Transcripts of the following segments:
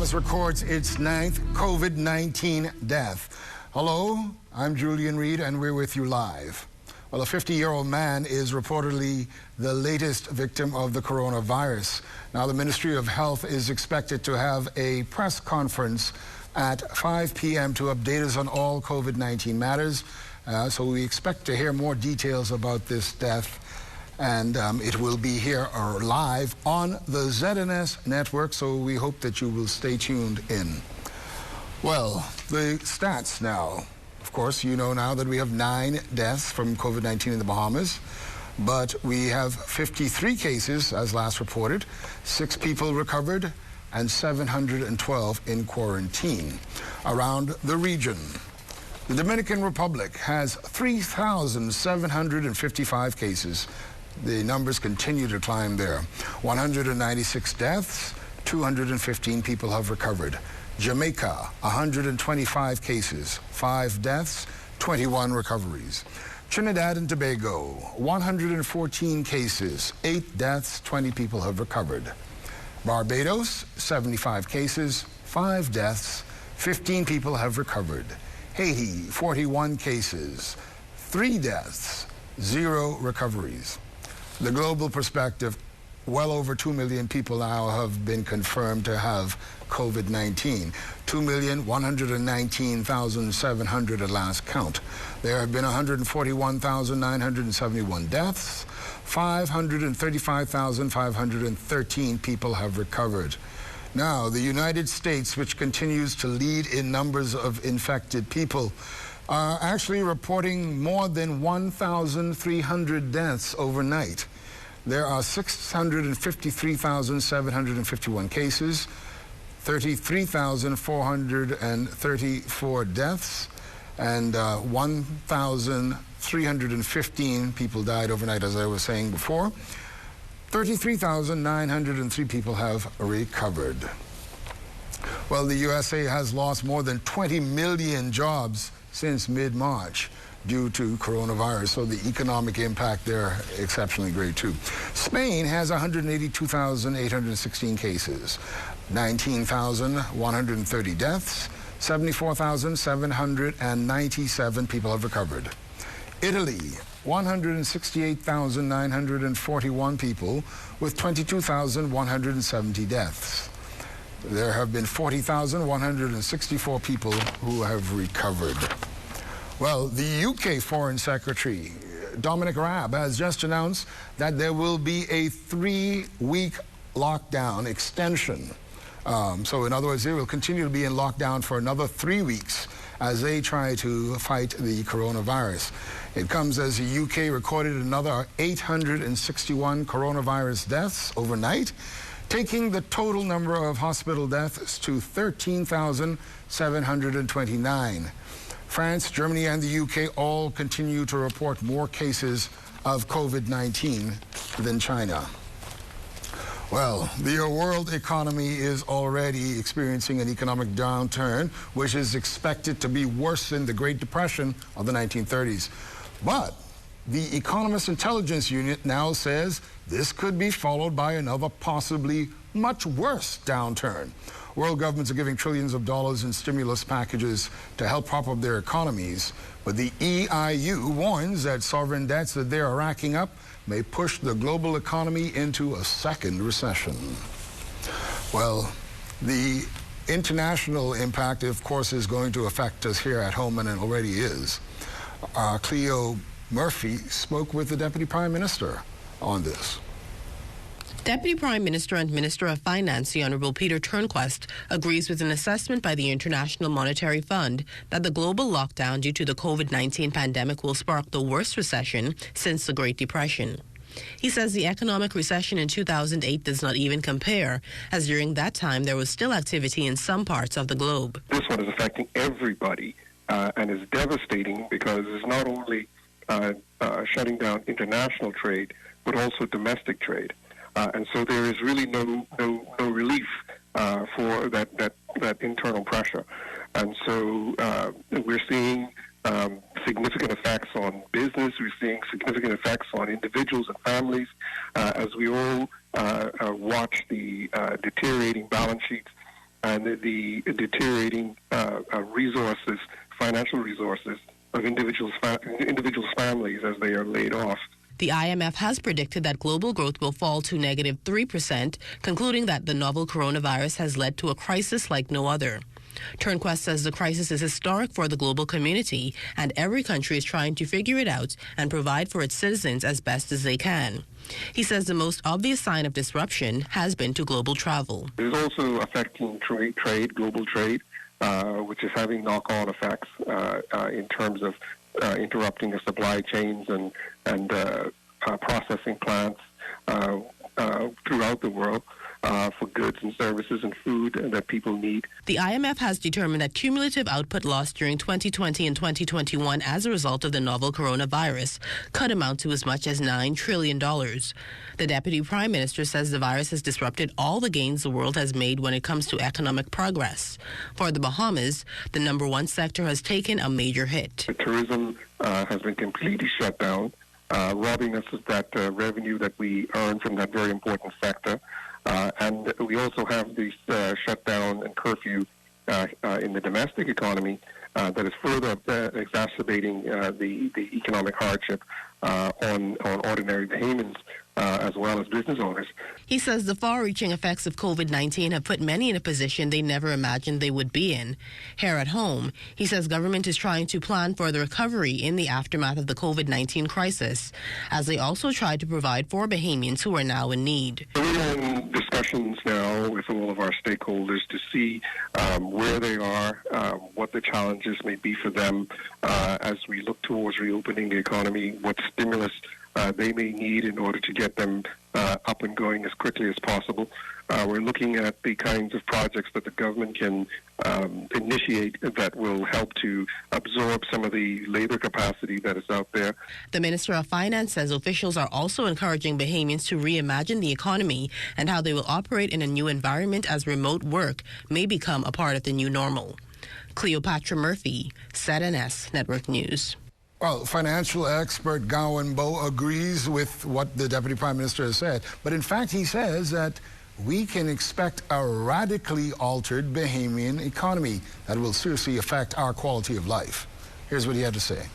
Bahamas records its 9th COVID-19 death. Hello, I'm Julian Reed, and we're with you live. Well, a 50-year-old man is reportedly the latest victim of the coronavirus. Now, the Ministry of Health is expected to have a press conference at 5 p.m. to update us on all COVID-19 matters. So we expect to hear more details about this death. And it will be here or live on the ZNS network, so we hope that you will stay tuned in. Well, the stats now. Of course, you know now that we have 9 deaths from COVID-19 in the Bahamas, but we have 53 cases, as last reported, 6 people recovered, and 712 in quarantine. Around the region, the Dominican Republic has 3,755 cases. The numbers continue to climb there. 196 deaths, 215 people have recovered. Jamaica, 125 cases, 5 deaths, 21 recoveries. Trinidad and Tobago, 114 cases, 8 deaths, 20 people have recovered. Barbados, 75 cases, 5 deaths, 15 people have recovered. Haiti, 41 cases, 3 deaths, 0 recoveries. The global perspective, well over 2 million people now have been confirmed to have COVID-19. 2,119,700 at last count. There have been 141,971 deaths. 535,513 people have recovered. Now, the United States, which continues to lead in numbers of infected people, are actually reporting more than 1,300 deaths overnight. There are 653,751 cases, 33,434 deaths, and 1,315 people died overnight, as I was saying before. 33,903 people have recovered. Well, the USA has lost more than 20 million jobs since mid-March due to coronavirus, so the economic impact there exceptionally great too. Spain has 182,816 cases, 19,130 deaths, 74,797 people have recovered. Italy, 168,941 people with 22,170 deaths. There have been 40,164 people who have recovered. Well, the UK Foreign Secretary, Dominic Raab, has just announced that there will be a 3-week lockdown extension. So in other words, they will continue to be in lockdown for another 3 weeks as they try to fight the coronavirus. It comes as the UK recorded another 861 coronavirus deaths overnight, taking the total number of hospital deaths to 13,729. France, Germany, and the UK all continue to report more cases of COVID-19 than China. Well, the world economy is already experiencing an economic downturn, which is expected to be worse than the Great Depression of the 1930s. But the Economist Intelligence Unit now says this could be followed by another possibly much worse downturn. World governments are giving trillions of dollars in stimulus packages to help prop up their economies, but the EIU warns that sovereign debts that they are racking up may push the global economy into a second recession. Well, the international impact, of course, is going to affect us here at home, and it already is. Cleo Murphy spoke with the Deputy Prime Minister on this. Deputy Prime Minister and Minister of Finance, the Honourable Peter Turnquest, agrees with an assessment by the International Monetary Fund that the global lockdown due to the COVID-19 pandemic will spark the worst recession since the Great Depression. He says the economic recession in 2008 does not even compare, as during that time there was still activity in some parts of the globe. This one is affecting everybody and is devastating because it's not only shutting down international trade, but also domestic trade. And so there is really no relief for that internal pressure. And so we're seeing significant effects on business. We're seeing significant effects on individuals and families as we all watch the deteriorating balance sheets and the deteriorating resources, financial resources of individuals' families as they are laid off. The IMF has predicted that global growth will fall to negative 3%, concluding that the novel coronavirus has led to a crisis like no other. Turnquest says the crisis is historic for the global community, and every country is trying to figure it out and provide for its citizens as best as they can. He says the most obvious sign of disruption has been to global travel. It is also affecting trade, global trade, which is having knock-on effects in terms of interrupting the supply chains and processing plants throughout the world for goods and services and food that people need. The IMF has determined that cumulative output lost during 2020 and 2021 as a result of the novel coronavirus could amount to as much as $9 trillion. The Deputy Prime Minister says the virus has disrupted all the gains the world has made when it comes to economic progress. For the Bahamas, the number one sector has taken a major hit. Tourism has been completely shut down, robbing us of that revenue that we earn from that very important sector. And we also have this shutdown and curfew in the domestic economy that is further exacerbating the economic hardship on ordinary Bahamians as well as business owners. He says the far-reaching effects of COVID-19 have put many in a position they never imagined they would be in. Here at home, he says government is trying to plan for the recovery in the aftermath of the COVID-19 crisis, as they also try to provide for Bahamians who are now in need. We're in discussions now with all of our stakeholders to see where they are, what the challenges may be for them as we look towards reopening the economy, what stimulus they may need in order to get them up and going as quickly as possible. We're looking at the kinds of projects that the government can initiate that will help to absorb some of the labor capacity that is out there. The Minister of Finance says officials are also encouraging Bahamians to reimagine the economy and how they will operate in a new environment as remote work may become a part of the new normal. Cleopatra Murphy, ZNS Network News. Well, financial expert Gowan Bowe agrees with what the Deputy Prime Minister has said, but in fact he says that we can expect a radically altered Bahamian economy that will seriously affect our quality of life. Here's what he had to say.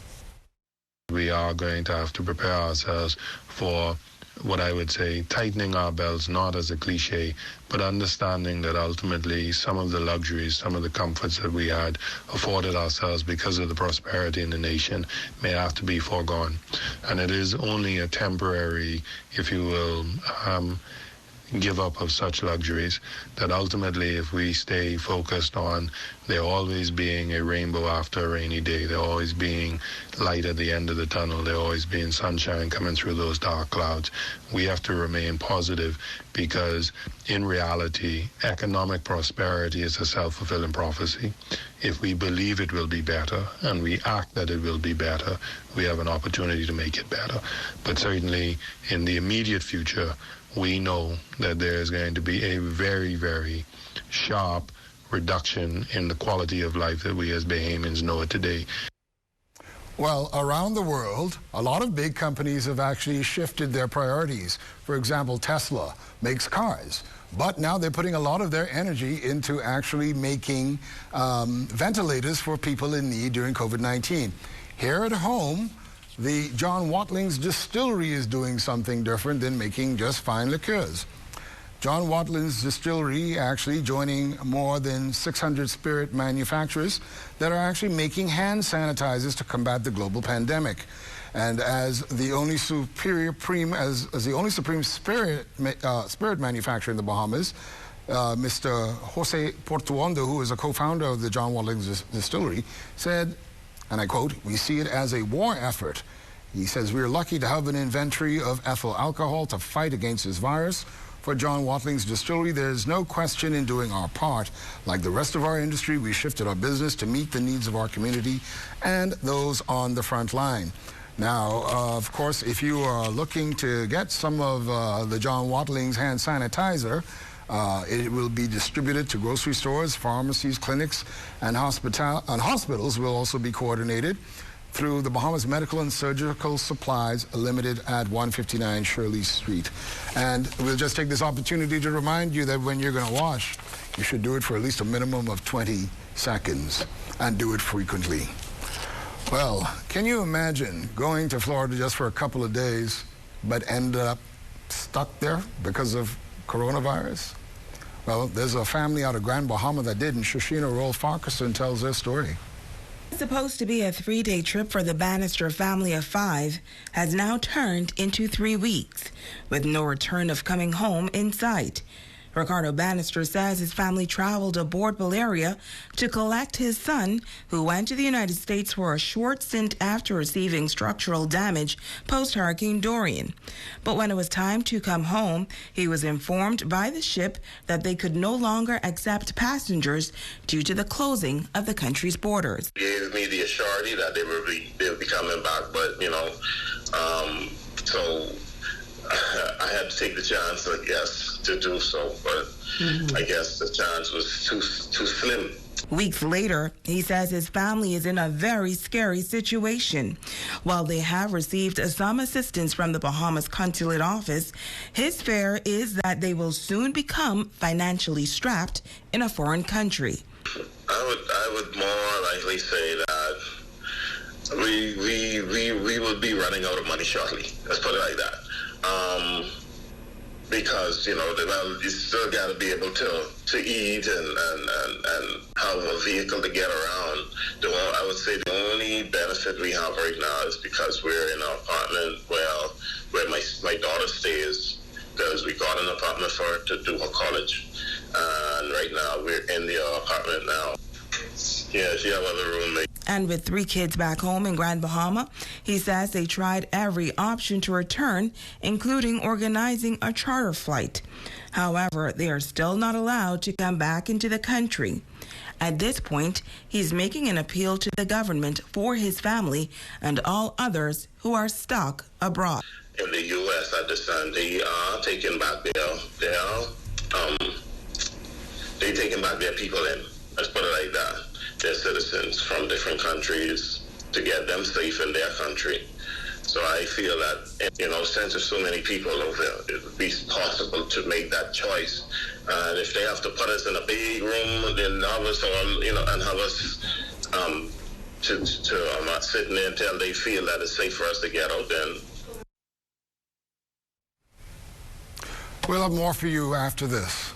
We are going to have to prepare ourselves for what I would say, tightening our belts, not as a cliche, but understanding that ultimately some of the luxuries, some of the comforts that we had afforded ourselves because of the prosperity in the nation may have to be foregone. And it is only a temporary, if you will, give up of such luxuries, that ultimately if we stay focused on there always being a rainbow after a rainy day, there always being light at the end of the tunnel, there always being sunshine coming through those dark clouds, we have to remain positive, because in reality economic prosperity is a self-fulfilling prophecy. If we believe it will be better and we act that it will be better, we have an opportunity to make it better. But certainly in the immediate future, we know that there is going to be a very, very sharp reduction in the quality of life that we as Bahamians know it today. Well, around the world, a lot of big companies have actually shifted their priorities. For example, Tesla makes cars, but now they're putting a lot of their energy into actually making ventilators for people in need during COVID-19. Here at home, the John Watling's Distillery is doing something different than making just fine liqueurs. John Watling's Distillery actually joining more than 600 spirit manufacturers that are actually making hand sanitizers to combat the global pandemic. And as the only supreme spirit manufacturer in the Bahamas, Mr. Jose Portuondo, who is a co-founder of the John Watling's Distillery, said, and I quote, "We see it as a war effort." He says, "We are lucky to have an inventory of ethyl alcohol to fight against this virus. For John Watling's Distillery, there is no question in doing our part. Like the rest of our industry, we shifted our business to meet the needs of our community and those on the front line." Now, of course, if you are looking to get some of the John Watling's hand sanitizer, it will be distributed to grocery stores, pharmacies, clinics, and hospitals will also be coordinated through the Bahamas Medical and Surgical Supplies Limited at 159 Shirley Street. And we'll just take this opportunity to remind you that when you're going to wash, You should do it for at least a minimum of 20 seconds and do it frequently. Well, can you imagine going to Florida just for a couple of days but end up stuck there because of coronavirus? Well, there's a family out of Grand Bahama that did, and Shoshina Rolf Farquharson tells their story. It's supposed to be a 3-day trip for the Bannister family of 5 has now turned into 3 weeks, with no return of coming home in sight. Ricardo Bannister says his family traveled aboard Valeria to collect his son, who went to the United States for a short stint after receiving structural damage post-Hurricane Dorian. But when it was time to come home, he was informed by the ship that they could no longer accept passengers due to the closing of the country's borders. Gave me the assurity that they'll be coming back, but so I had to take the chance, I guess, to do so, but I guess the chance was too slim. Weeks later, he says his family is in a very scary situation. While they have received some assistance from the Bahamas Consulate Office, his fear is that they will soon become financially strapped in a foreign country. I would more likely say that we will be running out of money shortly. Let's put it like that. Because, you still got to be able to eat and have a vehicle to get around. I would say the only benefit we have right now is because we're in an apartment where my daughter stays, because we got an apartment for her to do her college. And right now we're in the apartment now. Yeah, she has other roommates. And with 3 kids back home in Grand Bahama, he says they tried every option to return, including organizing a charter flight. However, they are still not allowed to come back into the country. At this point, he's making an appeal to the government for his family and all others who are stuck abroad. In the U.S., I understand they are taking back they're taking back their people in. Let's put it like that. Their citizens from different countries to get them safe in their country. So I feel that, since there's so many people over there, it would be possible to make that choice. And if they have to put us in a big room, then have us on, and have us not sitting there until they feel that it's safe for us to get out then. We'll have more for you after this.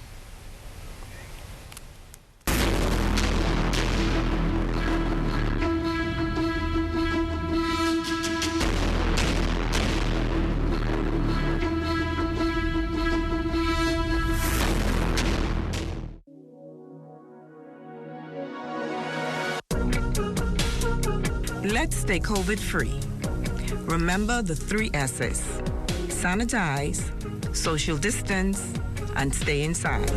Let's stay COVID-free. Remember the 3 S's: sanitize, social distance, and stay inside.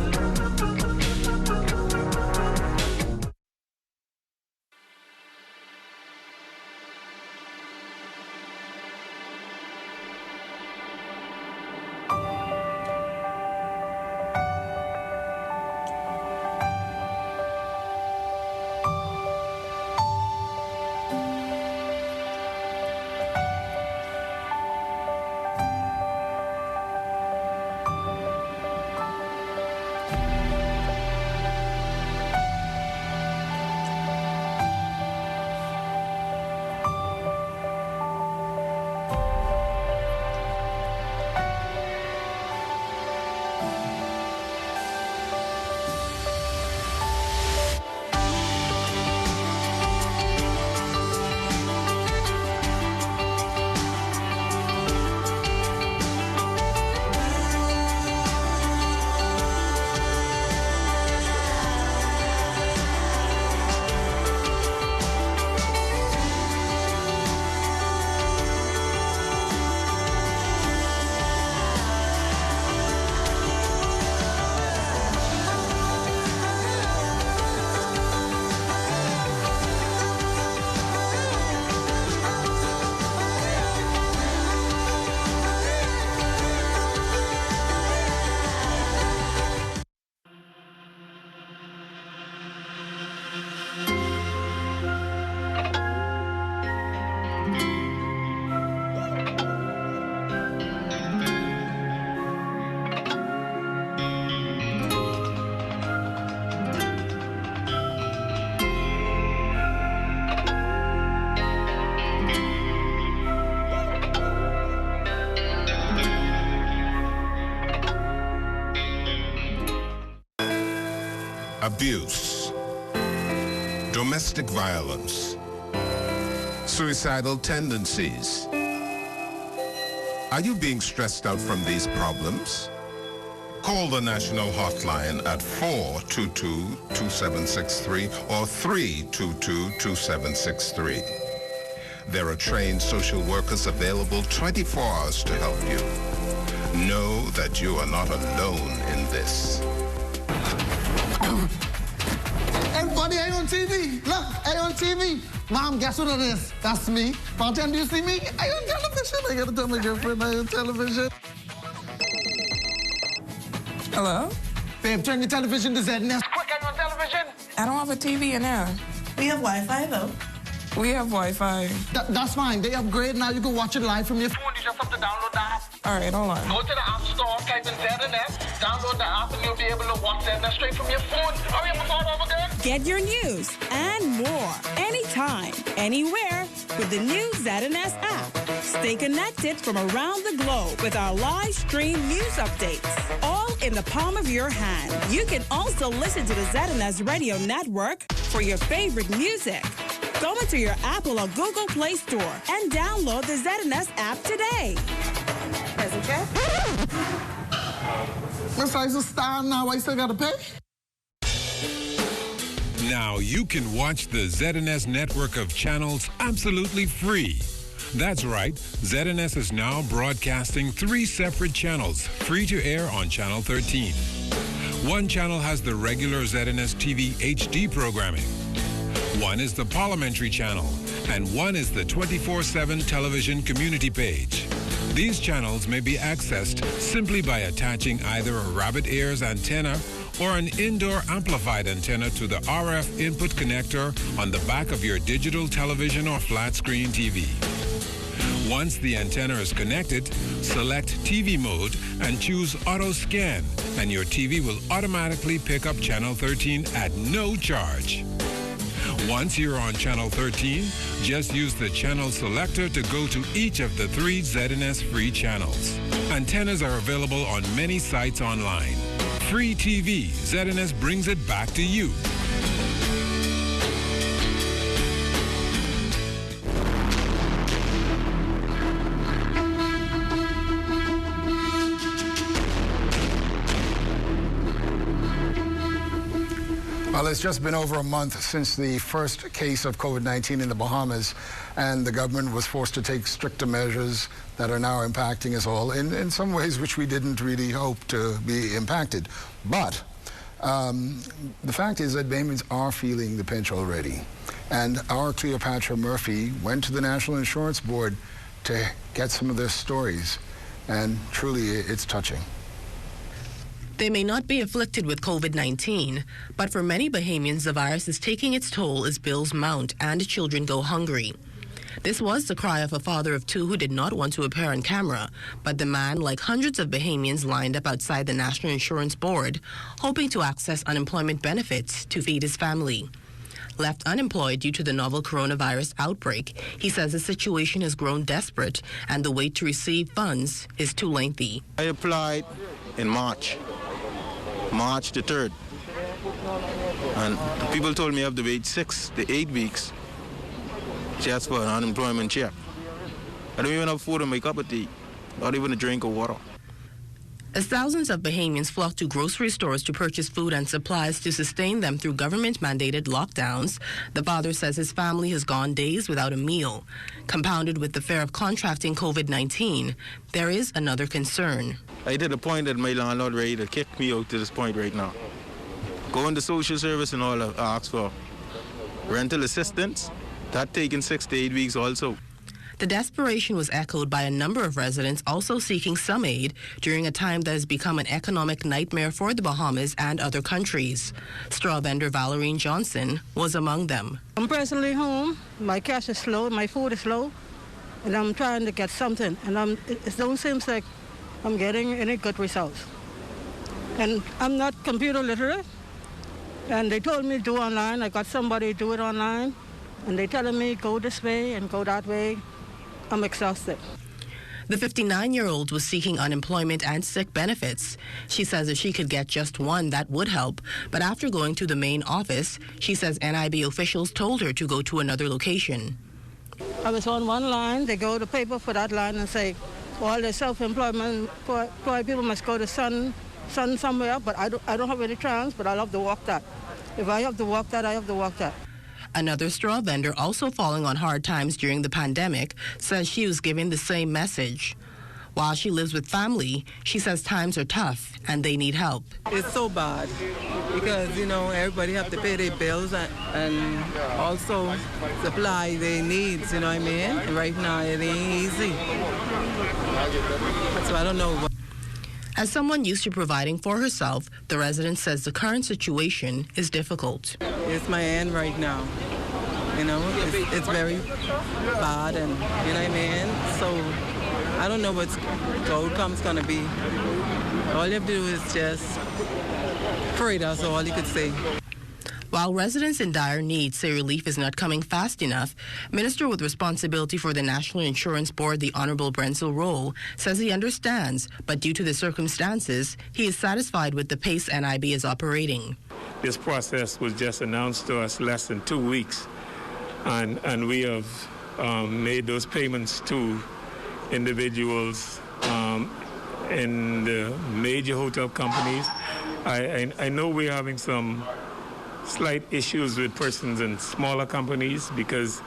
abuse, domestic violence, suicidal tendencies. Are you being stressed out from these problems? Call the national hotline at 422-2763 or 322-2763. There are trained social workers available 24 hours to help you. Know that you are not alone in this. Everybody, I on TV. Look, I on TV. Mom, guess what it is? That's me. Bartend, do you see me? I on television. I gotta tell my girlfriend I on television. Hello? Babe, turn your television to ZNS. Quick, I on television. I don't have a TV in there. We have Wi-Fi, though. We have Wi-Fi. That's fine. They upgrade now. You can watch it live from your phone. You just have to download the app. All right, hold on. Go to the App Store, type in ZNS, download the app, and you'll be able to watch ZNS straight from your phone. Hurry up and start over again. Get your news and more anytime, anywhere with the new ZNS app. Stay connected from around the globe with our live stream news updates, all in the palm of your hand. You can also listen to the ZNS Radio Network for your favorite music. Go into your Apple or Google Play Store and download the ZNS app today. Present check. Miss I's a star now. I still gotta pay. Now you can watch the ZNS network of channels absolutely free. That's right, ZNS is now broadcasting 3 separate channels, free to air on Channel 13. One channel has the regular ZNS TV HD programming. One is the Parliamentary channel, and one is the 24/7 television community page. These channels may be accessed simply by attaching either a rabbit ears antenna or an indoor amplified antenna to the RF input connector on the back of your digital television or flat screen TV. Once the antenna is connected, select TV mode and choose Auto Scan, and your TV will automatically pick up Channel 13 at no charge. Once you're on Channel 13, just use the channel selector to go to each of the 3 ZNS free channels. Antennas are available on many sites online. Free TV, ZNS brings it back to you. Well, it's just been over a month since the first case of COVID-19 in the Bahamas, and the government was forced to take stricter measures that are now impacting us all in some ways which we didn't really hope to be impacted. But the fact is that Bahamians are feeling the pinch already. And our Cleopatra Murphy went to the National Insurance Board to get some of their stories. And truly, it's touching. They may not be afflicted with COVID-19, but for many Bahamians, the virus is taking its toll as bills mount and children go hungry. This was the cry of a father of 2 who did not want to appear on camera, but the man, like hundreds of Bahamians, lined up outside the National Insurance Board, hoping to access unemployment benefits to feed his family. Left unemployed due to the novel coronavirus outbreak, he says the situation has grown desperate and the wait to receive funds is too lengthy. I applied in March the 3rd. And people told me I have to wait 6 to 8 weeks just for an unemployment check. I don't even have food in my cup of tea, not even a drink of water. As thousands of Bahamians flock to grocery stores to purchase food and supplies to sustain them through government-mandated lockdowns, the father says his family has gone days without a meal. Compounded with the fear of contracting COVID-19, there is another concern. I did a point that my landlord ready to kick me out to this point right now. Going to social service and all, ask for rental assistance. That taking 6 to 8 weeks also. The desperation was echoed by a number of residents also seeking some aid during a time that has become an economic nightmare for the Bahamas and other countries. Straw vendor Valerine Johnson was among them. I'm personally home. My cash is low, my food is low, and I'm trying to get something. And it don't seem like I'm getting any good results. And I'm not computer literate. And they told me to do online. I got somebody to do it online. And they telling me go this way and go that way. I'm exhausted. The 59-year-old was seeking unemployment and sick benefits. She says if she could get just one, that would help. But after going to the main office, she says NIB officials told her to go to another location. I was on one line. They go to paper for that line and say, all the self-employment people must go to Sun somewhere, but I don't have any chance, but I'll have to walk that. If I have to walk that, I have to walk that. Another straw vendor, also falling on hard times during the pandemic, says she was given the same message. While she lives with family, she says times are tough and they need help. It's so bad because, everybody have to pay their bills and also supply their needs, you know what I mean? And right now, it ain't easy. So I don't know. As someone used to providing for herself, the resident says the current situation is difficult. It's my end right now. It's very bad and, you know what I mean? So I don't know what the outcome's going to be. All you have to do is just pray, that's all you could say. While residents in dire need say relief is not coming fast enough, Minister with responsibility for the National Insurance Board, the Honorable Brenzel Rowe, says he understands, but due to the circumstances, he is satisfied with the pace NIB is operating. This process was just announced to us less than 2 weeks, and we have made those payments to individuals in the major hotel companies. I know we're having some slight issues with persons in smaller companies because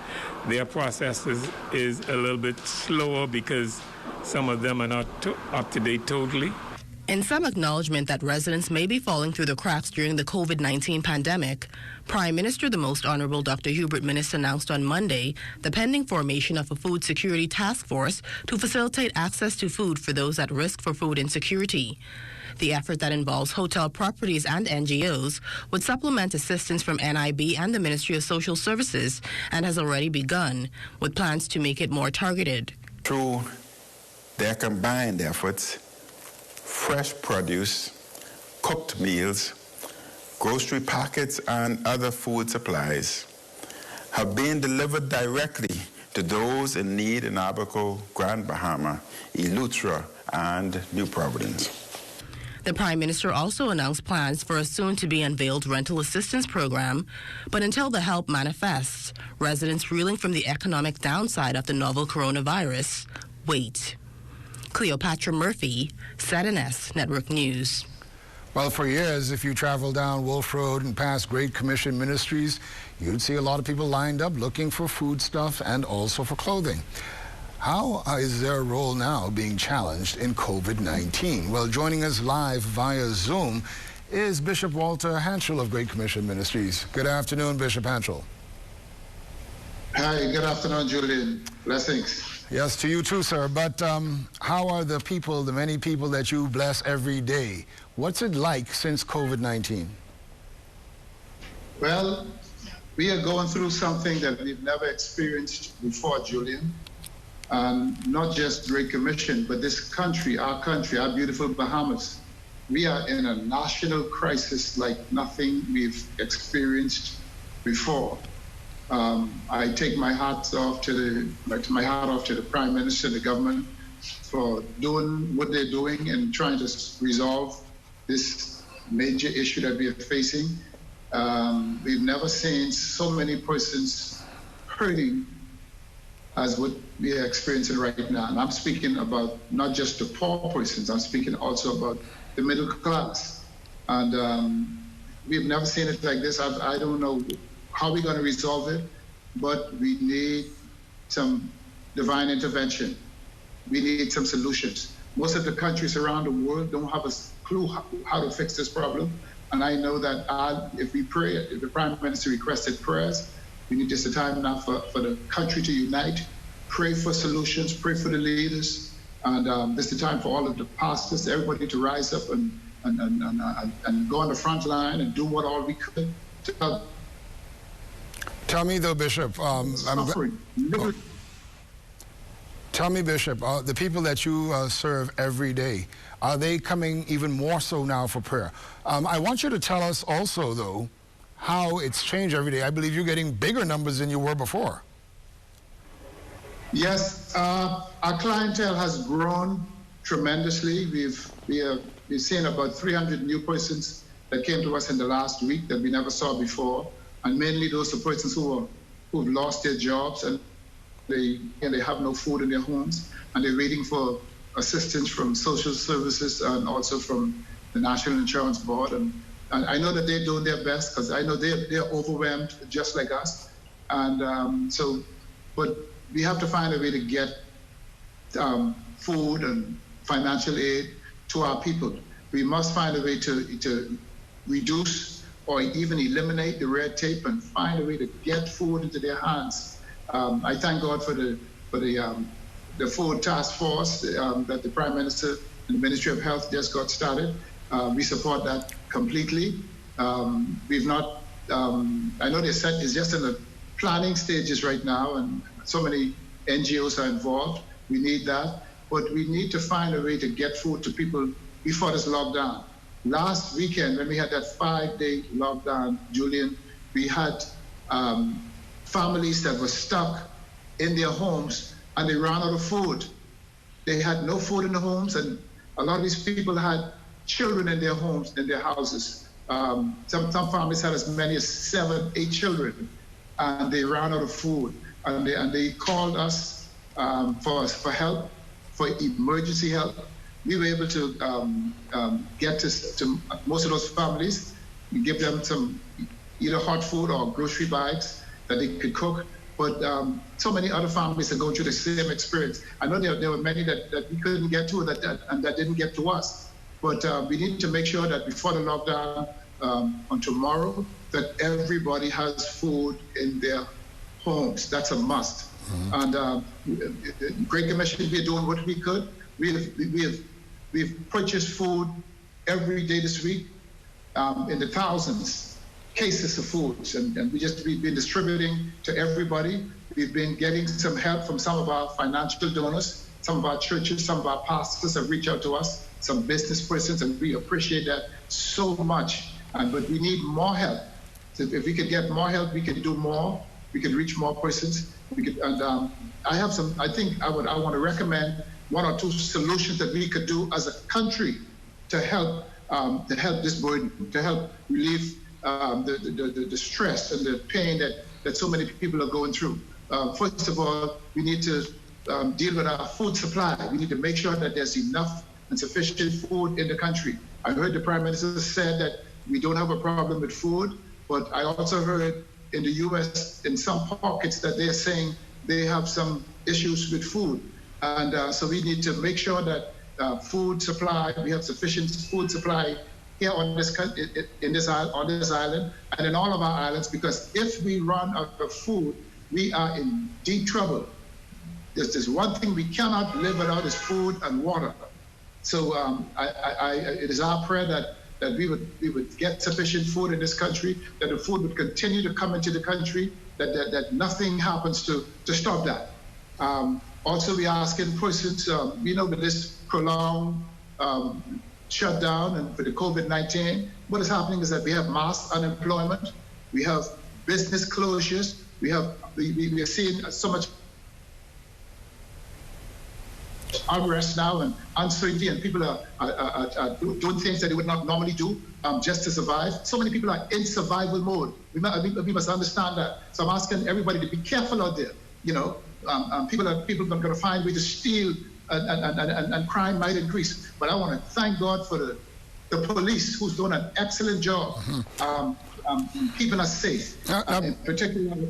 their process is a little bit slower because some of them are not up to date totally. In some acknowledgement that residents may be falling through the cracks during the COVID-19 pandemic, Prime Minister the Most Honorable Dr. Hubert Minnis announced on Monday the pending formation of a food security task force to facilitate access to food for those at risk for food insecurity. The effort that involves hotel properties and NGOs would supplement assistance from NIB and the Ministry of Social Services and has already begun, with plans to make it more targeted. Through their combined efforts, fresh produce, cooked meals, grocery packets, and other food supplies have been delivered directly to those in need in Abaco, Grand Bahama, Eleuthera, and New Providence. The Prime Minister also announced plans for a soon-to-be-unveiled rental assistance program, but until the help manifests, residents reeling from the economic downside of the novel coronavirus wait. Cleopatra Murphy, ZNS Network News. Well, for years, if you travel down Wolf Road and past Great Commission Ministries, you'd see a lot of people lined up looking for foodstuff and also for clothing. How is their role now being challenged in COVID-19? Well, joining us live via Zoom is Bishop Walter Hanschel of Great Commission Ministries. Good afternoon, Bishop Hanschel. Hi, good afternoon, Julian. Blessings. Yes, to you too, sir. But how are the people, the many people that you bless every day? What's it like since COVID-19? Well, we are going through something that we've never experienced before, Julian. Not just Great Commission, but this country, our beautiful Bahamas. We are in a national crisis like nothing we've experienced before. I take my hat off to the Prime Minister, the government, for doing what they're doing and trying to resolve this major issue that we are facing. We've never seen so many persons hurting as what we are experiencing right now. And I'm speaking about not just the poor persons, I'm speaking also about the middle class. And we've never seen it like this. I don't know how we're going to resolve it, but we need some divine intervention. We need some solutions. Most of the countries around the world don't have a clue how to fix this problem. And I know that if we pray, if the Prime Minister requested prayers, we need just a time now for the country to unite, pray for solutions, pray for the leaders, and this is the time for all of the pastors, everybody to rise up and go on the front line and do what all we could to help. Tell me though, Bishop, tell me, Bishop, the people that you serve every day, are they coming even more so now for prayer? I want you to tell us also, though, how it's changed every day. I believe you're getting bigger numbers than you were before. Yes, our clientele has grown tremendously. We've seen about 300 new persons that came to us in the last week that we never saw before, and mainly those are persons who've lost their jobs and they have no food in their homes, and they're waiting for assistance from social services and also from the National Insurance Board. And I know that they're doing their best, because I know they're overwhelmed just like us. And but we have to find a way to get food and financial aid to our people. We must find a way to reduce or even eliminate the red tape and find a way to get food into their hands. I thank God for the food task force that the Prime Minister and the Ministry of Health just got started. We support that completely. We've not, I know they said it's just in the planning stages right now, and so many NGOs are involved. We need that, but we need to find a way to get food to people before this lockdown. Last weekend, when we had that 5-day lockdown, Julian, we had families that were stuck in their homes and they ran out of food. They had no food in the homes, and a lot of these people had children in their homes, in their houses. Some families had as many as 7, 8 children, and they ran out of food. And they called us for help, for emergency help. We were able to get to most of those families. We give them some either hot food or grocery bags that they could cook. But so many other families are going through the same experience. I know there were many that we couldn't get to and that didn't get to us. But we need to make sure that before the lockdown on tomorrow, that everybody has food in their homes. That's a must. Mm-hmm. And Great Commission, we're doing what we could. We've purchased food every day this week in the thousands, cases of foods, and we've been distributing to everybody. We've been getting some help from some of our financial donors, some of our churches, some of our pastors have reached out to us, some business persons, and we appreciate that so much. But we need more help. So if we could get more help, we could do more. We could reach more persons. We could, and I have some. I think I want to recommend 1 or 2 solutions that we could do as a country to help this burden, to help relieve the stress and the pain that so many people are going through. First of all, we need to deal with our food supply. We need to make sure that there's enough and sufficient food in the country. I heard the Prime Minister said that we don't have a problem with food, but I also heard in the U.S. in some pockets that they're saying they have some issues with food. And so we need to make sure that food supply, we have sufficient food supply here on this island and in all of our islands, because if we run out of food, we are in deep trouble. There's one thing we cannot live without is food and water. So it is our prayer that we would get sufficient food in this country, that the food would continue to come into the country, that nothing happens to stop that. Also, we are asking persons, with this prolonged shutdown and for the COVID-19, what is happening is that we have mass unemployment, we have business closures, we are seeing so much unrest now and uncertainty, and people are doing things that they would not normally do just to survive. So many people are in survival mode. We must understand that. So I'm asking everybody to be careful out there. People are going to find ways to steal, and crime might increase. But I want to thank God for the police, who's doing an excellent job keeping us safe. In particular,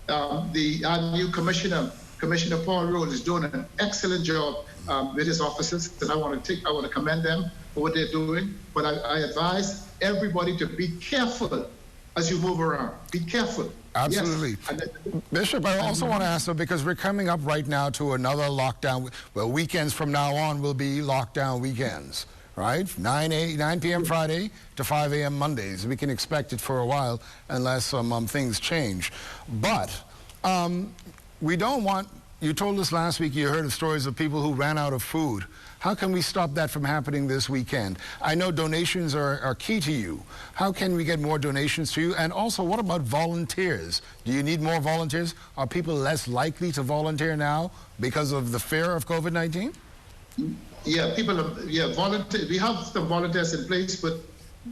our new Commissioner Paul Rose, is doing an excellent job with his officers, and I want to commend them for what they're doing. But I advise everybody to be careful as you move around. Be careful. Absolutely. Yes. Bishop, I also want to ask, because we're coming up right now to another lockdown. Well, weekends from now on will be lockdown weekends, right? 9 p.m. Friday to 5 a.m. Mondays. We can expect it for a while unless things change. But we don't want you told us last week you heard of stories of people who ran out of food. How can we stop that from happening this weekend? I know donations are key to you. How can we get more donations to you? And also, what about volunteers? Do you need more volunteers? Are people less likely to volunteer now because of the fear of COVID-19? Yeah, volunteer. We have some volunteers in place, but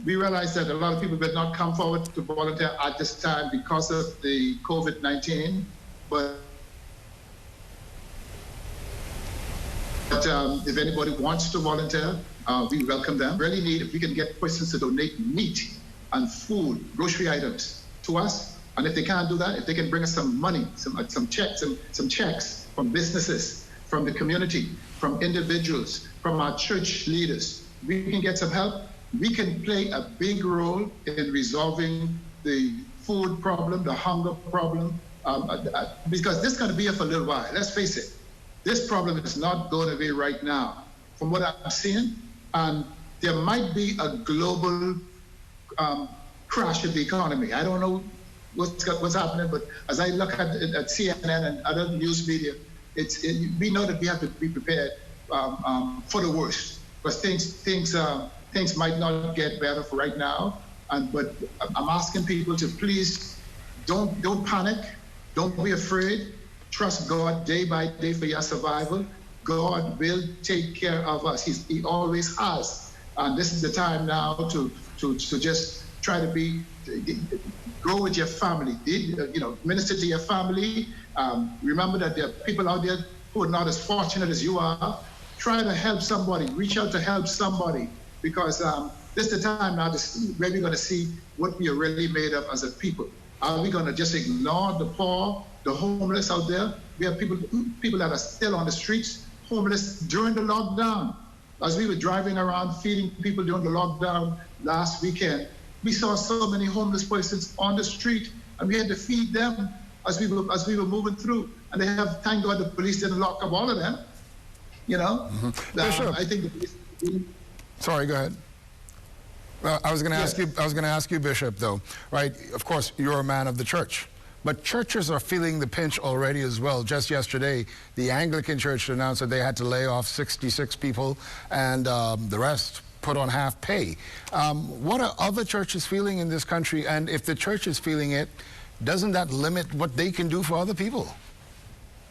we realize that a lot of people will not come forward to volunteer at this time because of the COVID-19. But if anybody wants to volunteer, we welcome them. Really need, if we can get persons to donate meat and food, grocery items to us, and if they can't do that, if they can bring us some money, some checks from businesses, from the community, from individuals, from our church leaders, we can get some help. We can play a big role in resolving the food problem, the hunger problem, because this is going to be here for a little while. Let's face it. This problem is not going away right now. From what I'm seeing, and there might be a global crash of the economy. I don't know what's happening, but as I look at CNN and other news media, we know that we have to be prepared for the worst, because things might not get better for right now. But I'm asking people to please don't panic, don't be afraid. Trust God day by day for your survival. God will take care of us. He always has. And this is the time now to just try to grow with your family. Minister to your family. Remember that there are people out there who are not as fortunate as you are. Try to help somebody. Reach out to help somebody, because this is the time now where we're going to see what we are really made of as a people. Are we going to just ignore the poor, the homeless out there? We have people that are still on the streets, homeless during the lockdown. As we were driving around feeding people during the lockdown last weekend, we saw so many homeless persons on the street, and we had to feed them as we were moving through. And thank God the police didn't lock up all of them. Bishop. I think the police. Sorry, go ahead. Well, I was going to ask you. I was going to ask you, Bishop, though. Right? Of course, you're a man of the church, but churches are feeling the pinch already as well. Just yesterday, the Anglican Church announced that they had to lay off 66 people, and the rest put on half pay. What are other churches feeling in this country? And if the church is feeling it, doesn't that limit what they can do for other people?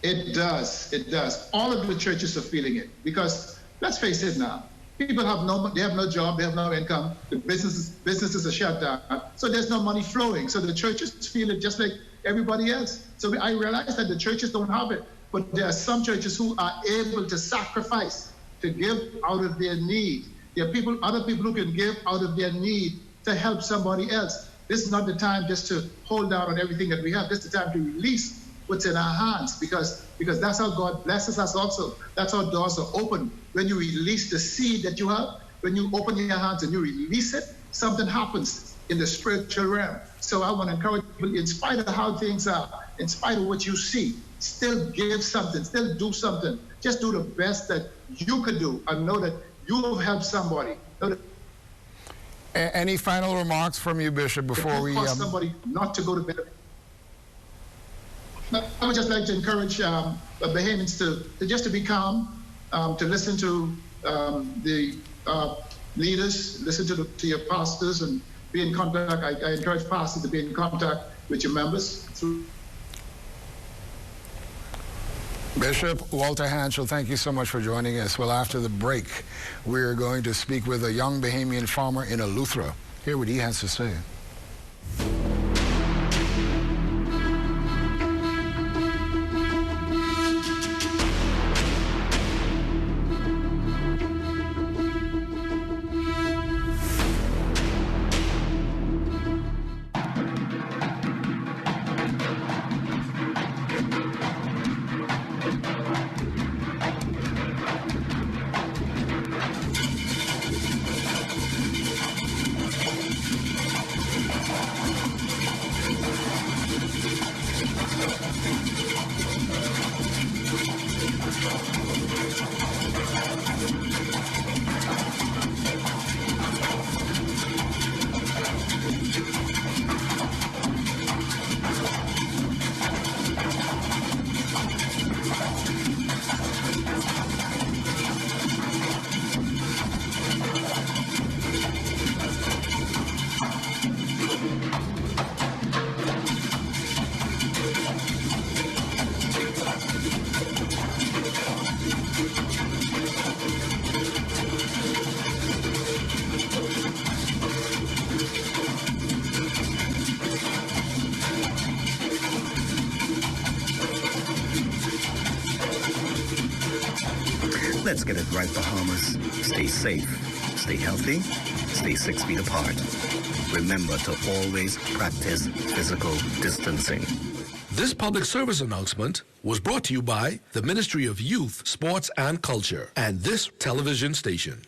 It does. It does. All of the churches are feeling it, because let's face it now. People have no job, they have no income, the businesses are shut down, so there's no money flowing. So the churches feel it just like everybody else. So I realize that the churches don't have it, but there are some churches who are able to sacrifice, to give out of their need. There are other people who can give out of their need to help somebody else. This is not the time just to hold down on everything that we have. This is the time to release what's in our hands, because that's how God blesses us also. That's how doors are open. When you release the seed that you have, when you open your hands and you release it, something happens in the spiritual realm. So I want to encourage people, in spite of how things are, in spite of what you see, still give something, still do something. Just do the best that you can do, and know that you have helped somebody. Any final remarks from you, Bishop, before we... somebody not to go to bed. I would just like to encourage Bahamians to be calm, to listen to the leaders, listen to your pastors, and be in contact. I encourage pastors to be in contact with your members. Bishop Walter Hanschel, thank you so much for joining us. Well, after the break, we're going to speak with a young Bahamian farmer in Eleuthera. Hear what he has to say. Let's get it right, Bahamas. Stay safe, stay healthy, stay 6 feet apart. Remember to always practice physical distancing. This public service announcement was brought to you by the Ministry of Youth, Sports and Culture and this television station.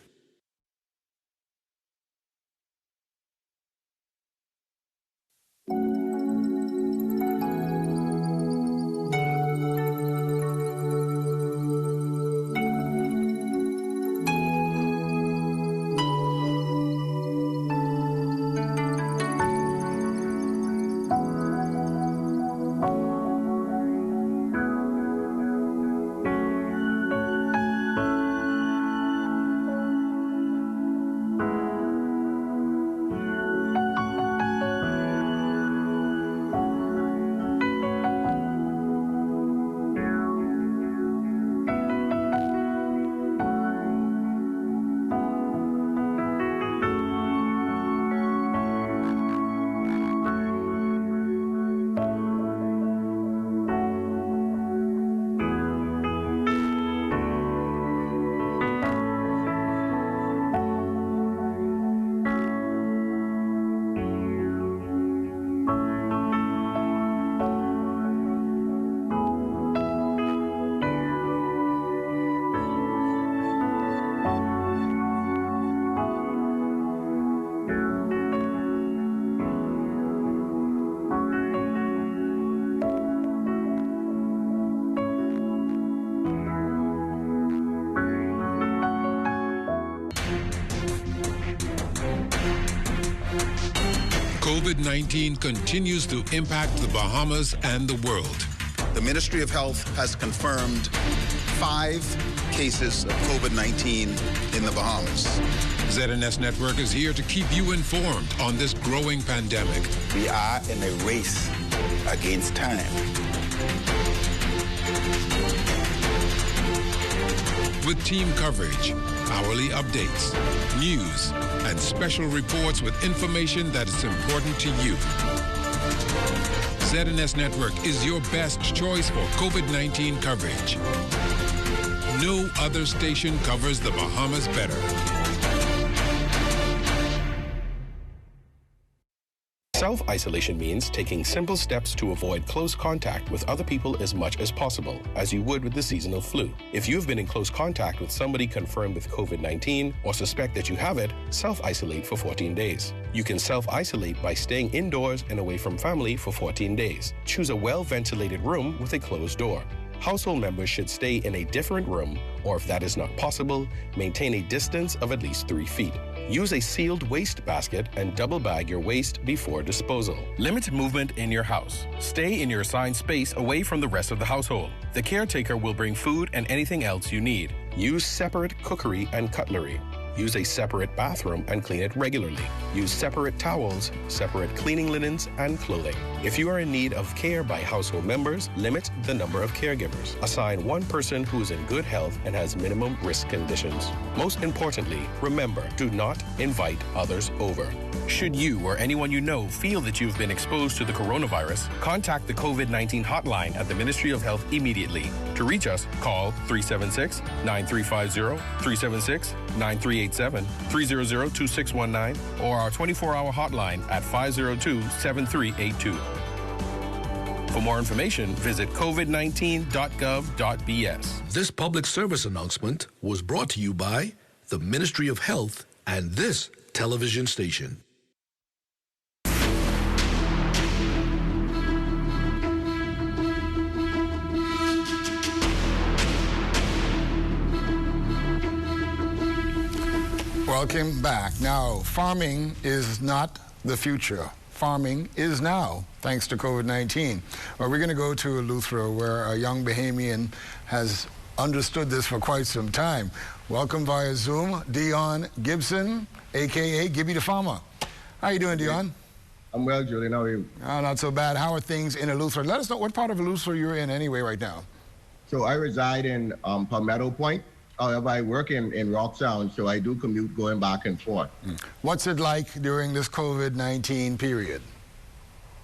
COVID-19 continues to impact the Bahamas and the world. The Ministry of Health has confirmed 5 cases of COVID-19 in the Bahamas. ZNS Network is here to keep you informed on this growing pandemic. We are in a race against time. With team coverage, hourly updates, news, and special reports with information that is important to you. ZNS Network is your best choice for COVID-19 coverage. No other station covers the Bahamas better. Self-isolation means taking simple steps to avoid close contact with other people as much as possible, as you would with the seasonal flu. If you've been in close contact with somebody confirmed with COVID-19 or suspect that you have it, self-isolate for 14 days. You can self-isolate by staying indoors and away from family for 14 days. Choose a well-ventilated room with a closed door. Household members should stay in a different room, or if that is not possible, maintain a distance of at least 3 feet. Use a sealed waste basket and double bag your waste before disposal. Limit movement in your house. Stay in your assigned space away from the rest of the household. The caretaker will bring food and anything else you need. Use separate cookery and cutlery. Use a separate bathroom and clean it regularly. Use separate towels, separate cleaning linens, and clothing. If you are in need of care by household members, limit the number of caregivers. Assign one person who is in good health and has minimum risk conditions. Most importantly, remember, do not invite others over. Should you or anyone you know feel that you've been exposed to the coronavirus, contact the COVID-19 hotline at the Ministry of Health immediately. To reach us, call 376-9350, 376-9387, 300-2619, or our 24-hour hotline at 502-7382. For more information, visit covid19.gov.bs. This public service announcement was brought to you by the Ministry of Health and this television station. Welcome back. Now, farming is not the future. Farming is now, thanks to COVID-19. Well, we're going to go to Eleuthera, where a young Bahamian has understood this for quite some time. Welcome via Zoom, Dion Gibson, a.k.a. Gibby the Farmer. How you doing, Dion? I'm well, Julian. How are you? Oh, not so bad. How are things in Eleuthera? Let us know what part of Eleuthera you're in anyway right now. So I reside in Palmetto Point. However, I work in Rock Sound, so I do commute going back and forth. What's it like during this COVID-19 period?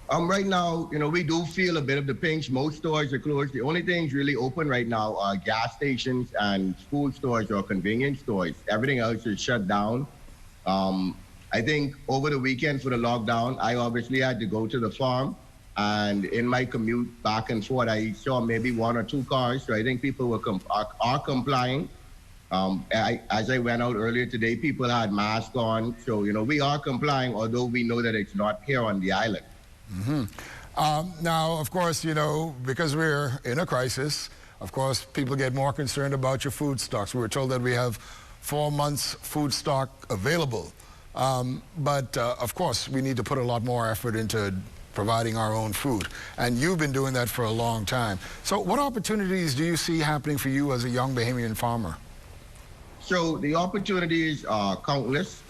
Right now, we do feel a bit of the pinch. Most stores are closed. The only things really open right now are gas stations and food stores or convenience stores. Everything else is shut down. I think over the weekend for the lockdown, I obviously had to go to the farm. And in my commute back and forth, I saw maybe 1 or 2 cars. So I think people are complying. As I went out earlier today, people had masks on. So, we are complying, although we know that it's not here on the island. Mm-hmm. Now, of course, because we're in a crisis, of course, people get more concerned about your food stocks. We were told that we have 4 months food stock available. But of course, we need to put a lot more effort into providing our own food. And you've been doing that for a long time. So what opportunities do you see happening for you as a young Bahamian farmer? So the opportunities are countless.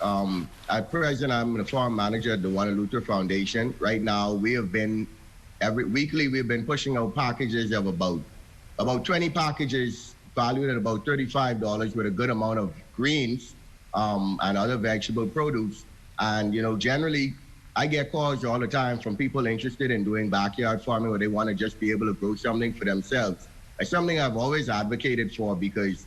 At present, I'm the farm manager at the Juan Luther Foundation. Right now, we have been, weekly, we've been pushing out packages of about 20 packages valued at about $35 with a good amount of greens and other vegetable produce. And, generally, I get calls all the time from people interested in doing backyard farming where they want to just be able to grow something for themselves. It's something I've always advocated for because,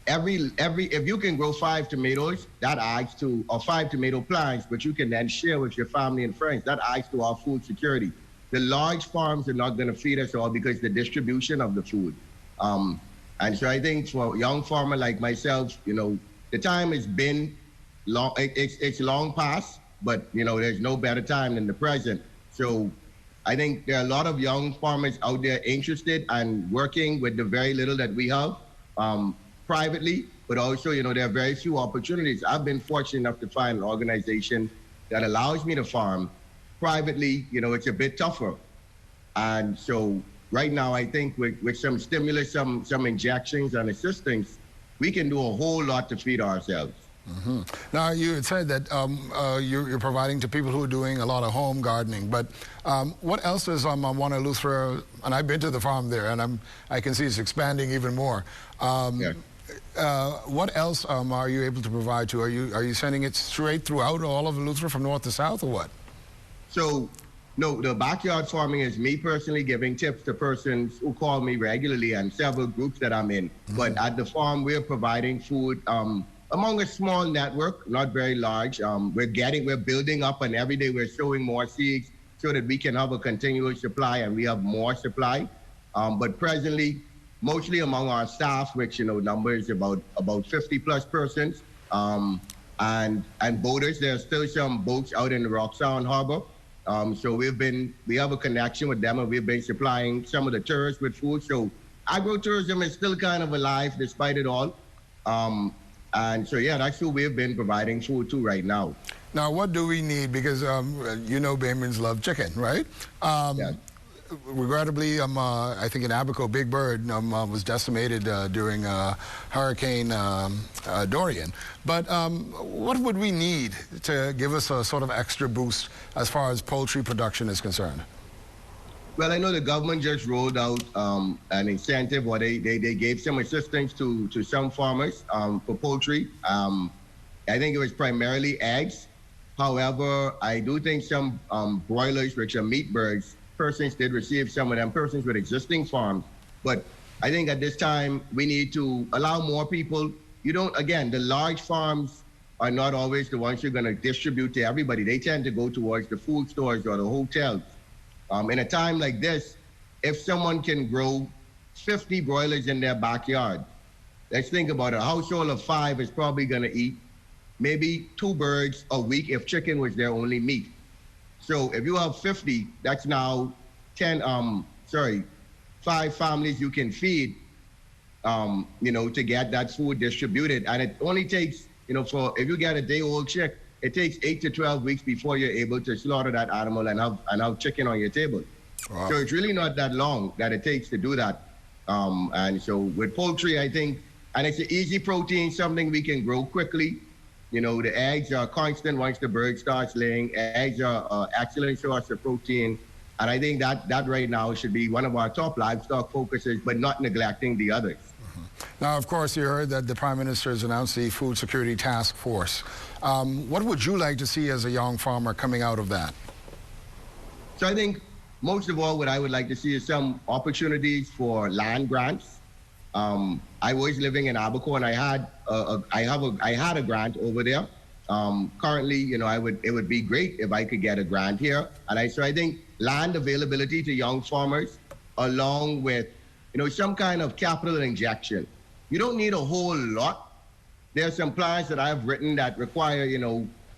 if you can grow 5 tomatoes, that adds to, or 5 tomato plants, which you can then share with your family and friends, that adds to our food security. The large farms are not going to feed us all because the distribution of the food. And so I think for a young farmer like myself, the time has been long, it's long past, but there's no better time than the present. So I think there are a lot of young farmers out there interested and working with the very little that we have. Privately, but also, there are very few opportunities. I've been fortunate enough to find an organization that allows me to farm. Privately, it's a bit tougher. And so right now, I think with some stimulus, some injections and assistance, we can do a whole lot to feed ourselves. Mm-hmm. Now, you had said that you're providing to people who are doing a lot of home gardening, but what else is on Juan Luther? And I've been to the farm there, and I can see it's expanding even more. What else are you able to provide to? Are you sending it straight throughout all of Luther from north to south, or what? So, no, the backyard farming is me personally giving tips to persons who call me regularly and several groups that I'm in. Mm-hmm. But at the farm, we're providing food among a small network, not very large. We're building up, and every day we're sowing more seeds so that we can have a continuous supply and we have more supply. But presently, mostly among our staff, which numbers about 50 plus persons, and boaters. There are still some boats out in the Rock Sound Harbor. So we have a connection with them, and we've been supplying some of the tourists with food. So agro-tourism is still kind of alive despite it all. And so, yeah, that's who we've been providing food to right now. Now, what do we need? Because Bahamians love chicken, right? Yeah. Regrettably, I think in Abaco, Big Bird was decimated during Hurricane Dorian. But what would we need to give us a sort of extra boost as far as poultry production is concerned? Well, I know the government just rolled out an incentive, or they gave some assistance to some farmers for poultry. I think it was primarily eggs. However, I do think some broilers, which are meat birds, persons did receive some of them, persons with existing farms. But I think at this time, we need to allow more people. The large farms are not always the ones you're going to distribute to everybody. They tend to go towards the food stores or the hotels. In a time like this, if someone can grow 50 broilers in their backyard, let's think about it. A household of 5 is probably going to eat maybe 2 birds a week if chicken was their only meat. So if you have 50, that's now 5 families you can feed, to get that food distributed. And it only takes, if you get a day-old chick, it takes 8 to 12 weeks before you're able to slaughter that animal and have chicken on your table. Wow. So it's really not that long that it takes to do that. And so with poultry, I think, and it's an easy protein, something we can grow quickly. The eggs are constant once the bird starts laying. Eggs are an excellent source of protein. And I think that right now should be one of our top livestock focuses, but not neglecting the others. Now, of course, you heard that the Prime Minister has announced the Food Security Task Force. What would you like to see as a young farmer coming out of that? So I think most of all, what I would like to see is some opportunities for land grants. I was living in Abaco, and I had a grant over there. Currently, it would be great if I could get a grant here. And I think land availability to young farmers, along with, some kind of capital injection. You don't need a whole lot. There are some plans that I've written that require,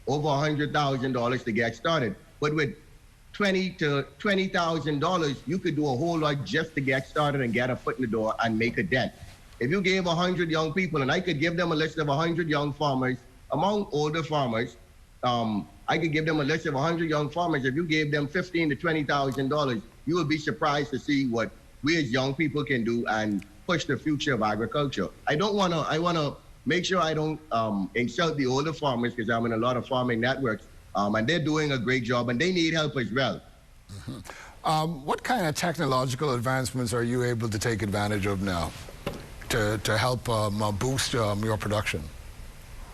over $100,000 to get started. But with $20,000 to $20,000, you could do a whole lot just to get started and get a foot in the door and make a dent. If you gave 100 young people, and I could give them a list of 100 young farmers, among older farmers, I could give them a list of 100 young farmers. If you gave them $15,000 to $20,000, you would be surprised to see what we as young people can do and push the future of agriculture. I want to make sure I don't insult the older farmers, because I'm in a lot of farming networks, and they're doing a great job, and they need help as well. What kind of technological advancements are you able to take advantage of now to help boost your production?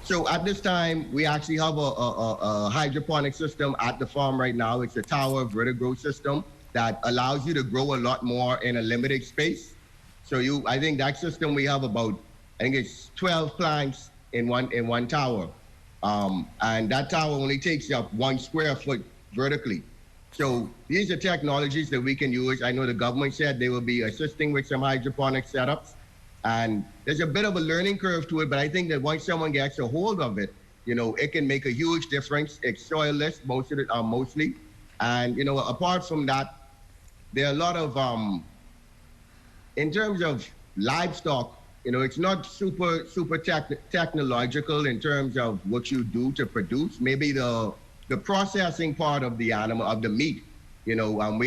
So at this time, we actually have a hydroponic system at the farm right now. It's a tower vertigrow system that allows you to grow a lot more in a limited space. So I think that system, we have about, I think it's 12 plants in one tower. And that tower only takes up 1 square foot vertically. So these are technologies that we can use. I know the government said they will be assisting with some hydroponic setups. And there's a bit of a learning curve to it, but I think that once someone gets a hold of it, it can make a huge difference. It's soilless, mostly. And, apart from that, there are a lot of, in terms of livestock, it's not super technological in terms of what you do to produce. Maybe the processing part of the animal, of the meat. We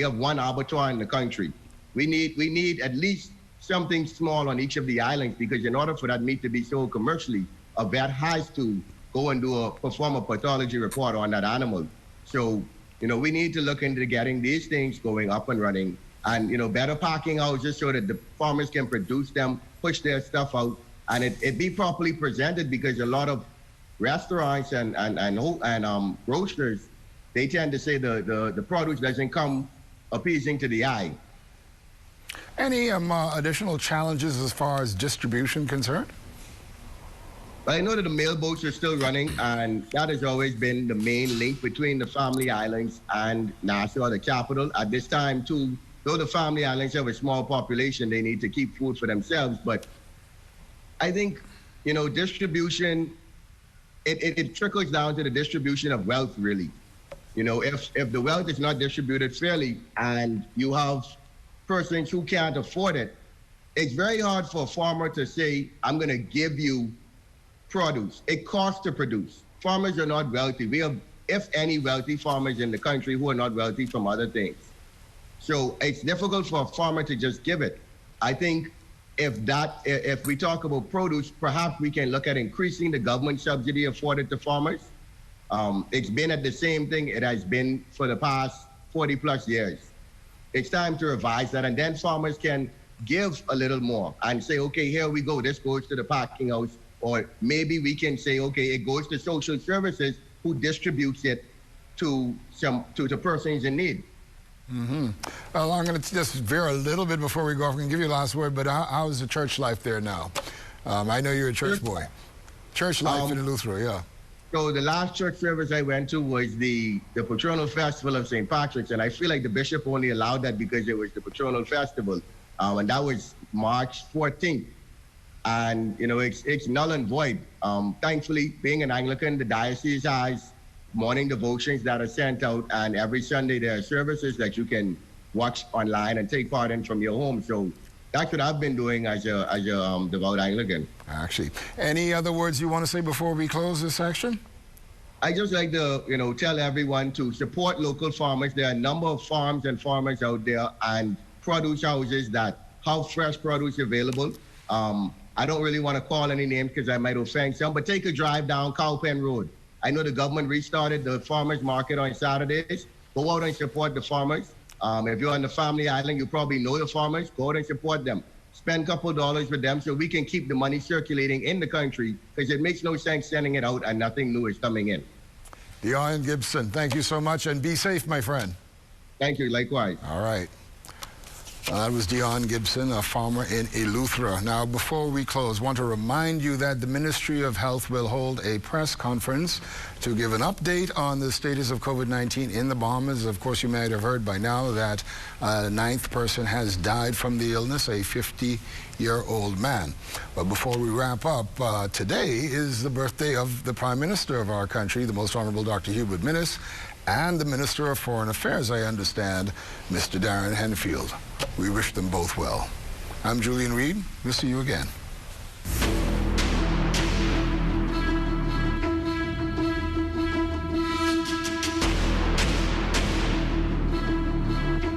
have 1 abattoir in the country. We need at least something small on each of the islands, because in order for that meat to be sold commercially, a vet has to go and perform a pathology report on that animal. So, we need to look into getting these things going up and running, and, better packing houses so that the farmers can produce them, push their stuff out, and it be properly presented, because a lot of restaurants and roasters, they tend to say the produce doesn't come appeasing to the eye. Any additional challenges as far as distribution concerned? I know that the mail boats are still running, and that has always been the main link between the Family Islands and Nassau, the capital. At this time, too, though the Family Islands have a small population, they need to keep food for themselves. But I think, distribution, it trickles down to the distribution of wealth, really. If the wealth is not distributed fairly, and you have persons who can't afford it, it's very hard for a farmer to say, I'm going to give you produce. It costs to produce. Farmers are not wealthy. We have, if any, wealthy farmers in the country who are not wealthy from other things. So it's difficult for a farmer to just give it. I think if we talk about produce, perhaps we can look at increasing the government subsidy afforded to farmers. It's been at the same thing it has been for the past 40 plus years. It's time to revise that, and then farmers can give a little more and say, okay, here we go, this goes to the packing house, or maybe we can say, okay, it goes to social services, who distributes it to persons in need. Mm-hmm. Well, I'm going to just veer a little bit before we go off. I can give you the last word, but how's the church life there now? I know you're a church boy. Church life in Eleuthero, yeah. So the last church service I went to was the Patronal Festival of St. Patrick's, and I feel like the bishop only allowed that because it was the Patronal Festival, and that was March 14th. And, it's null and void. Thankfully, being an Anglican, the diocese has morning devotions that are sent out, and every Sunday there are services that you can watch online and take part in from your home. So that's what I've been doing as a devout Anglican. Actually, any other words you want to say before we close this section? I just like to, tell everyone to support local farmers. There are a number of farms and farmers out there and produce houses that have fresh produce available. I don't really want to call any names because I might offend some, but take a drive down Cowpen Road. I know the government restarted the farmers market on Saturdays. Go out and support the farmers. If you're on the Family Island, you probably know the farmers. Go out and support them. Spend a couple dollars with them so we can keep the money circulating in the country, because it makes no sense sending it out and nothing new is coming in. Deon Gibson, thank you so much, and be safe, my friend. Thank you. Likewise. All right. That was Dion Gibson, a farmer in Eleuthera. Now, before we close, I want to remind you that the Ministry of Health will hold a press conference to give an update on the status of COVID-19 in the Bahamas. Of course, you might have heard by now that a ninth person has died from the illness, a 50-year-old man. But before we wrap up, today is the birthday of the Prime Minister of our country, the Most Honorable Dr. Hubert Minnis, and the Minister of Foreign Affairs, I understand, Mr. Darren Henfield. We wish them both well. I'm Julian Reed. We'll see you again.